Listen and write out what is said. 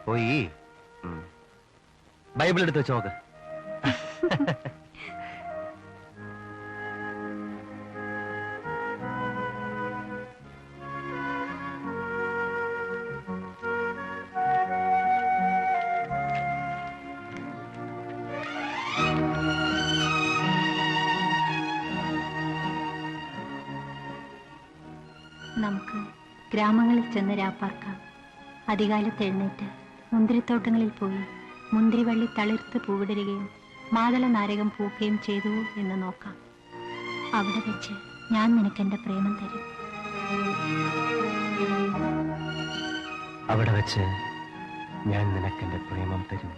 പോയി ബൈബിൾ എടുത്ത് വെച്ച് നോക്ക്. നമുക്ക് ഗ്രാമങ്ങളിൽ ചെന്ന് രാപ്പാർക്കാം. അധികാലത്ത് എഴുന്നേറ്റ് മുന്തിരിത്തോട്ടങ്ങളിൽ പോയി മുന്തിരിവള്ളി തളിർത്ത് പൂവിടരുകയും മാതള നാരകം പൂക്കുകയും ചെയ്തു എന്ന് നോക്കാം. അവിടെ വെച്ച് ഞാൻ നിനക്കെന്റെ പ്രേമം തരും. അവിടെ വെച്ച് ഞാൻ നിനക്കെന്റെ പ്രേമം തരും.